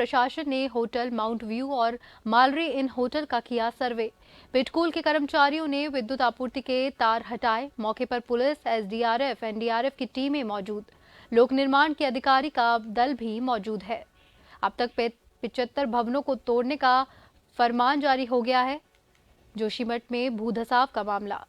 प्रशासन ने hotel mount view और मालरी इन होटल का किया सर्वे। पिटकूल के कर्मचारियों ने विद्युत आपूर्ति के तार हटाए। मौके पर पुलिस, एसडीआरएफ, एनडीआरएफ की टीमें मौजूद। लोक निर्माण के अधिकारी का दल भी मौजूद है। अब तक 75 भवनों को तोड़ने का फरमान जारी हो गया है। जोशीमठ में भूधसाव का मामला।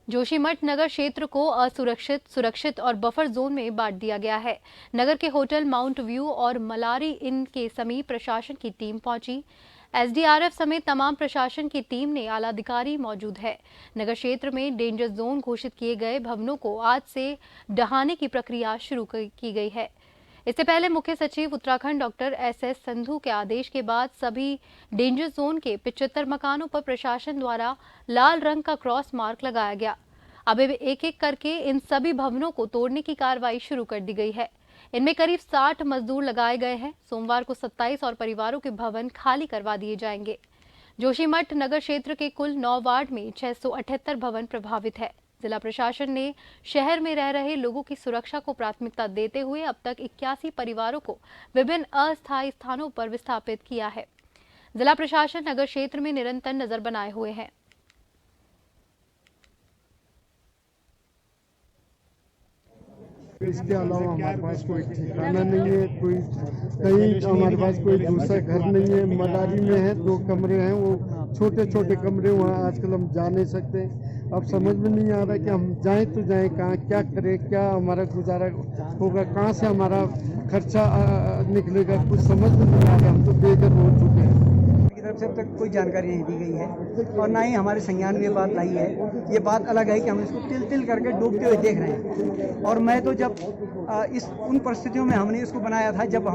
जोशीमठ नगर क्षेत्र को असुरक्षित, सुरक्षित और बफर जोन में बांट दिया गया है। नगर के होटल माउंट व्यू और मलारी इन के समीप प्रशासन की टीम पहुंची। एसडीआरएफ समेत तमाम प्रशासन की टीम ने आला अधिकारी मौजूद है। नगर क्षेत्र में डेंजर जोन घोषित किए गए भवनों को आज से ढहाने की प्रक्रिया शुरू की गई है। इससे पहले मुख्य सचिव उत्तराखंड डॉक्टर एस संधू के आदेश के बाद सभी डेंजर जोन के 75 मकानों पर प्रशासन द्वारा लाल रंग का क्रॉस मार्क लगाया गया। अब एक एक करके इन सभी भवनों को तोड़ने की कार्रवाई शुरू कर दी गई है। इनमें करीब 60 मजदूर लगाए गए हैं। सोमवार को 27 और परिवारों के भवन खाली करवा दिए जाएंगे। जोशीमठ नगर क्षेत्र के कुल 9 वार्ड में 678 भवन प्रभावित है। जिला प्रशासन ने शहर में रह रहे लोगों की सुरक्षा को प्राथमिकता देते हुए अब तक 81 परिवारों को विभिन्न अस्थायी स्थानों पर विस्थापित किया है। जिला प्रशासन नगर क्षेत्र में निरंतर नजर बनाए हुए है। इसके अलावा हमारे पास कोई ठिकाना नहीं है, कोई कहीं हमारे पास कोई दूसरा घर नहीं है। मलारी में है 2 कमरे हैं, वो छोटे छोटे कमरे, वहाँ आजकल हम जा नहीं सकते। अब समझ में नहीं आ रहा कि हम जाएं तो जाएं कहाँ, क्या करें, क्या हमारा गुजारा होगा, कहाँ से हमारा खर्चा निकलेगा, कुछ समझ में नहीं आ रहा। हम तो बेघर हो चुके हैं। की तरफ से अब तक कोई जानकारी नहीं दी गई है और ना ही हमारे संज्ञान में ये बात लाई है। ये बात अलग है कि हम इसको तिल तिल करके डूबते हुए देख रहे हैं। और मैं तो जब इस उन परिस्थितियों में हमने इसको बनाया था जब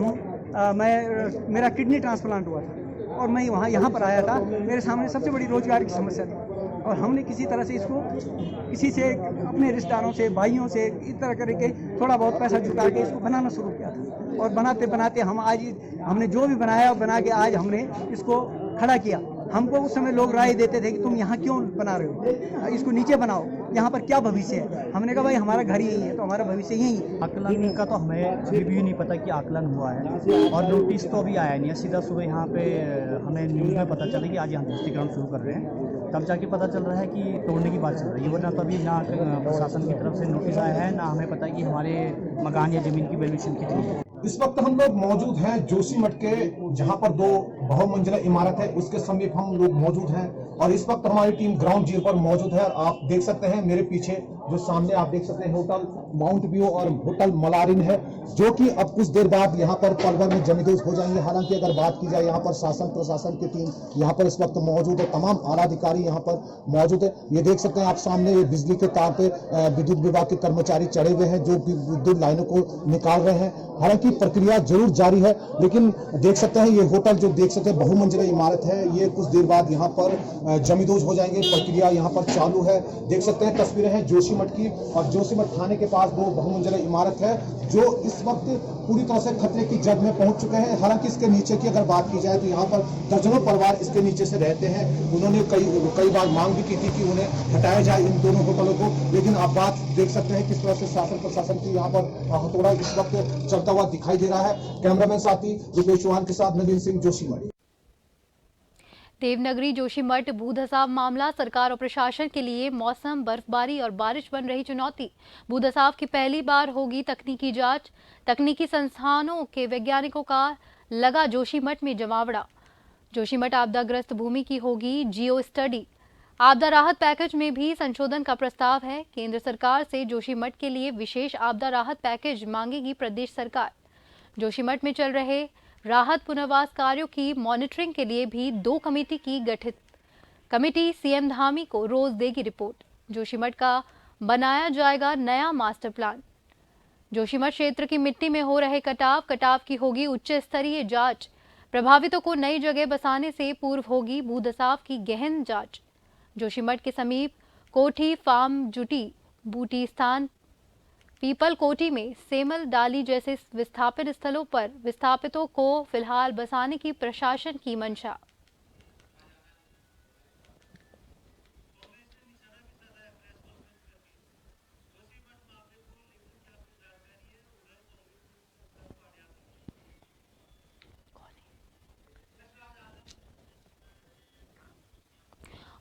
मेरा किडनी ट्रांसप्लांट हुआ था और मैं यहाँ पर आया था। मेरे सामने सबसे बड़ी रोजगार की समस्या थी और हमने किसी तरह से इसको किसी से, अपने रिश्तेदारों से, भाइयों से इस तरह करके थोड़ा बहुत पैसा जुटा के इसको बनाना शुरू किया था। और बनाते बनाते हमने जो भी बनाया बना के आज हमने इसको खड़ा किया। हमको उस समय लोग राय देते थे कि तुम यहाँ क्यों बना रहे हो, इसको नीचे बनाओ, यहाँ पर क्या भविष्य है। हमने कहा भाई हमारा घर यही है तो हमारा भविष्य यही है। आकलन का तो हमें अभी भी नहीं पता कि आकलन हुआ है और नोटिस तो अभी आया नहीं है। सीधा सुबह यहाँ पे हमें न्यूज़ में पता चला कि आज यहाँ ध्वस्तीकरण शुरू कर रहे हैं, तब जाके पता चल रहा है कि तोड़ने की बात चल रही है। वरना तो अभी ना प्रशासन की तरफ से नोटिस आया है, ना हमें पता है कि हमारे मकान या ज़मीन की वैल्यूएशन कितनी है। इस वक्त हम लोग मौजूद हैं जोशीमठ के, जहां पर 2 बहुमंजिला इमारत है, उसके समीप हम लोग मौजूद हैं और इस वक्त हमारी टीम ग्राउंड जीरो पर मौजूद है। और आप देख सकते हैं मेरे पीछे जो सामने आप देख सकते हैं होटल माउंट व्यू और होटल मलारिन है, जो कि अब कुछ देर बाद यहाँ पर पलवल में जमींदोज हो जाएंगे। हालांकि अगर बात की जाए यहाँ पर शासन प्रशासन की टीम यहाँ पर इस वक्त मौजूद है, तमाम आला अधिकारी यहाँ पर मौजूद है। ये देख सकते हैं आप सामने, ये बिजली के तार पे विद्युत विभाग के कर्मचारी चढ़े हुए हैं जो विद्युत लाइनों को निकाल रहे हैं। हालांकि प्रक्रिया जरूर जारी है, लेकिन देख सकते हैं ये होटल जो देख सकते हैं बहुमंजिला इमारत है, ये कुछ देर बाद यहाँ पर जमींदोज हो जाएंगे। प्रक्रिया यहाँ पर चालू है। देख सकते हैं तस्वीरें हैं जोशीमठ की और जोशीमठ थाने के पास 2 बहुमंजिला इमारत है जो इस वक्त पूरी तरह से खतरे की जद में पहुंच चुके हैं। हालांकि इसके नीचे की अगर बात की जाए तो यहाँ पर दर्जनों परिवार इसके नीचे से रहते हैं। उन्होंने कई बार मांग भी की थी कि उन्हें हटाया जाए इन दोनों होटलों को, लेकिन आप बात देख सकते हैं किस तरह से शासन प्रशासन की यहाँ पर हथौड़ा इस वक्त चलता हुआ दिखाई दे रहा है। कैमरामैन साथी रुपेश चौहान के साथ नवीन सिंह, जोशीमठ। देवनगरी जोशीमठ भूधसाव मामला सरकार और प्रशासन के लिए मौसम, बर्फबारी और बारिश बन रही चुनौती। भूधसाव की पहली बार होगी तकनीकी जांच। तकनीकी संस्थानों के वैज्ञानिकों का लगा जोशीमठ में जमावड़ा। जोशीमठ आपदाग्रस्त भूमि की होगी जियो स्टडी। आपदा राहत पैकेज में भी संशोधन का प्रस्ताव है। केंद्र सरकार से जोशीमठ के लिए विशेष आपदा राहत पैकेज मांगेगी प्रदेश सरकार। जोशीमठ में चल रहे राहत पुनर्वास कार्यों की मॉनिटरिंग के लिए भी 2 कमेटी की गठित। कमेटी सीएम धामी को रोज देगी रिपोर्ट। जोशीमठ का बनाया जाएगा नया मास्टर प्लान। जोशीमठ क्षेत्र की मिट्टी में हो रहे कटाव की होगी उच्च स्तरीय जांच। प्रभावितों को नई जगह बसाने से पूर्व होगी भूधसाव की गहन जांच। जोशीमठ के समीप कोठी फार्म जुटी बूटी स्थान पीपल कोटी में सेमल डाली जैसे विस्थापित स्थलों पर विस्थापितों को फिलहाल बसाने की प्रशासन की मंशा।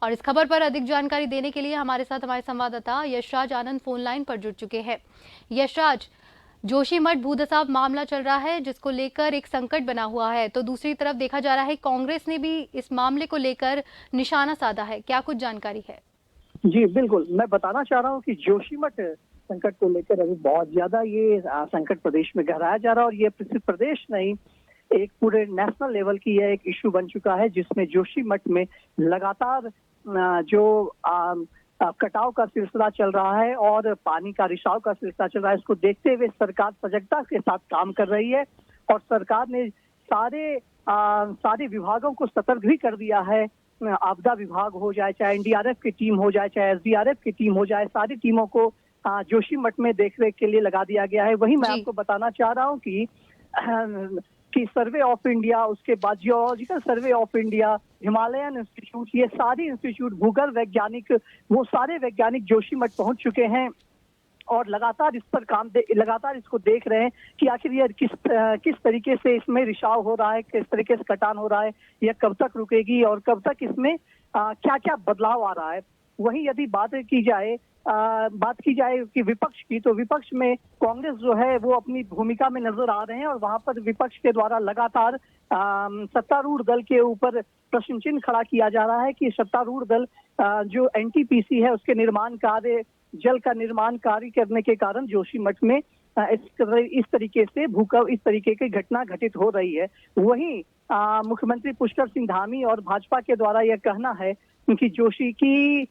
और इस खबर पर अधिक जानकारी देने के लिए हमारे साथ हमारे संवाददाता यशराज आनंद फोन लाइन पर जुड़ चुके हैं। यशराज, जोशीमठ भूदसाव मामला चल रहा है जिसको लेकर एक संकट बना हुआ है, तो दूसरी तरफ देखा जा रहा है कांग्रेस ने भी इस मामले को लेकर निशाना साधा है, क्या कुछ जानकारी है? जी बिल्कुल, मैं बताना चाह रहा हूँ कि जोशीमठ संकट को लेकर अभी बहुत ज्यादा ये संकट प्रदेश में गहराया जा रहा है और ये सिर्फ प्रदेश नहीं, एक पूरे नेशनल लेवल की यह एक इशू बन चुका है जिसमें जोशीमठ में लगातार जो कटाव का सिलसिला चल रहा है और पानी का रिसाव का सिलसिला चल रहा है। इसको देखते हुए सरकार सजगता के साथ काम कर रही है और सरकार ने सारे विभागों को सतर्क भी कर दिया है। आपदा विभाग हो जाए, चाहे एनडीआरएफ की टीम हो जाए, चाहे एसडीआरएफ की टीम हो जाए, सारी टीमों को जोशीमठ में देखरेख के लिए लगा दिया गया है। वहीं मैं आपको बताना चाह रहा हूं कि सर्वे ऑफ इंडिया, उसके बाद geological survey of India, Himalayan institute, ये सारी इंस्टीट्यूट, भूगोल वैज्ञानिक, वो सारे वैज्ञानिक जोशीमठ पहुंच चुके हैं और लगातार इस पर लगातार इसको देख रहे हैं कि आखिर ये किस तरीके से इसमें रिसाव हो रहा है, किस तरीके से कटान हो रहा है, यह कब तक रुकेगी और कब तक इसमें क्या क्या बदलाव आ रहा है। वहीं यदि बात की जाए कि विपक्ष की, तो विपक्ष में कांग्रेस जो है वो अपनी भूमिका में नजर आ रहे हैं और वहां पर विपक्ष के द्वारा लगातार सत्तारूढ़ दल के ऊपर प्रश्न चिन्ह खड़ा किया जा रहा है कि सत्तारूढ़ दल जो एनटीपीसी है उसके निर्माण कार्य, जल का निर्माण कार्य करने के कारण जोशीमठ में इस तरीके से भूकंप, इस तरीके की घटना घटित हो रही है। वहीं मुख्यमंत्री पुष्कर सिंह धामी और भाजपा के द्वारा यह कहना है कि जोशी की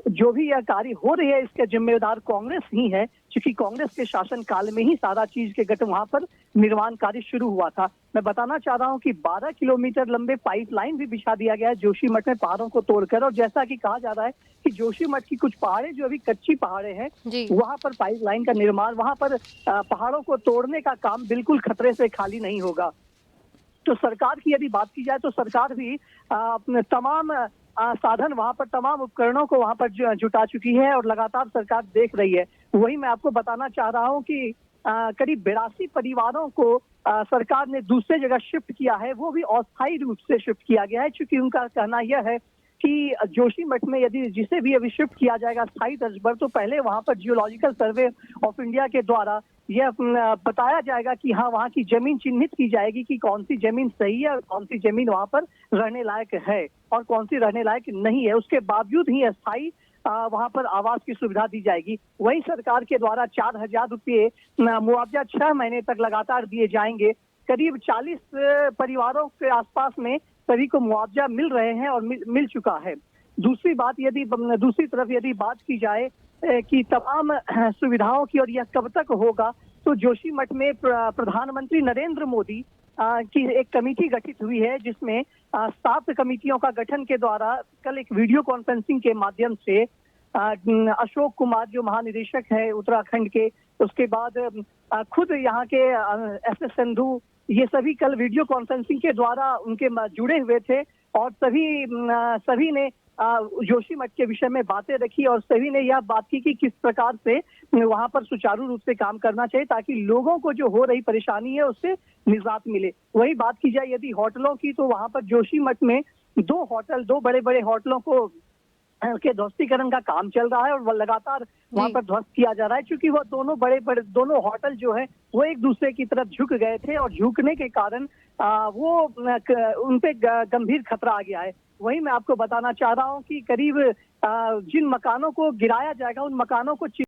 जो भी यह कार्य हो रही है इसके जिम्मेदार कांग्रेस ही है, क्योंकि कांग्रेस के शासन काल में ही सारा चीज के वहां पर निर्माण कार्य शुरू हुआ था। मैं बताना चाह रहा हूं कि 12 किलोमीटर लंबे पाइपलाइन भी बिछा दिया गया है जोशीमठ में पहाड़ों को तोड़कर, और जैसा कि कहा जा रहा है कि जोशीमठ की कुछ पहाड़े जो अभी कच्ची पहाड़े हैं वहां पर पाइपलाइन का निर्माण, वहां पर पहाड़ों को तोड़ने का काम बिल्कुल खतरे से खाली नहीं होगा। तो सरकार की यदि बात की जाए तो सरकार भी अपने तमाम साधन वहां पर, तमाम उपकरणों को वहां पर जुटा चुकी है और लगातार सरकार देख रही है। वही मैं आपको बताना चाह रहा हूं कि करीब 82 परिवारों को सरकार ने दूसरे जगह शिफ्ट किया है, वो भी अस्थायी रूप से शिफ्ट किया गया है, क्योंकि उनका कहना यह है कि जोशीमठ में यदि जिसे भी अभी शिफ्ट किया जाएगा स्थायी तर्ज पर, तो पहले वहां पर जियोलॉजिकल सर्वे ऑफ इंडिया के द्वारा यह बताया जाएगा कि हाँ, वहां की जमीन चिन्हित की जाएगी कि कौन सी जमीन सही है और कौन सी जमीन वहां पर रहने लायक है और कौन सी रहने लायक नहीं है। उसके बावजूद ही अस्थायी वहां पर आवास की सुविधा दी जाएगी। वहीं सरकार के द्वारा 4000 रुपये मुआवजा 6 महीने तक लगातार दिए जाएंगे। करीब 40 परिवारों के आसपास में सभी को मुआवजा मिल रहे हैं और मिल चुका है। दूसरी तरफ यदि बात की जाए कि तमाम सुविधाओं की और यह कब तक होगा, तो जोशीमठ में प्रधानमंत्री नरेंद्र मोदी की एक कमेटी गठित हुई है जिसमें 7 कमेटियों का गठन के द्वारा कल एक वीडियो कॉन्फ्रेंसिंग के माध्यम से अशोक कुमार जो महानिदेशक है उत्तराखंड के, उसके बाद खुद यहाँ के एस संधू, ये सभी कल वीडियो कॉन्फ्रेंसिंग के द्वारा उनके जुड़े हुए थे और सभी ने जोशीमठ के विषय में बातें रखी और सभी ने यह बात की कि किस प्रकार से वहां पर सुचारू रूप से काम करना चाहिए ताकि लोगों को जो हो रही परेशानी है उससे निजात मिले। वही बात की जाए यदि होटलों की, तो वहां पर जोशीमठ में 2 बड़े बड़े होटलों को के ध्वस्तीकरण का काम चल रहा है और लगातार वहां पर ध्वस्त किया जा रहा है, क्योंकि वो दोनों होटल जो है वो एक दूसरे की तरफ झुक गए थे और झुकने के कारण वो उन पे गंभीर खतरा आ गया है। वही मैं आपको बताना चाह रहा हूँ कि करीब जिन मकानों को गिराया जाएगा उन मकानों को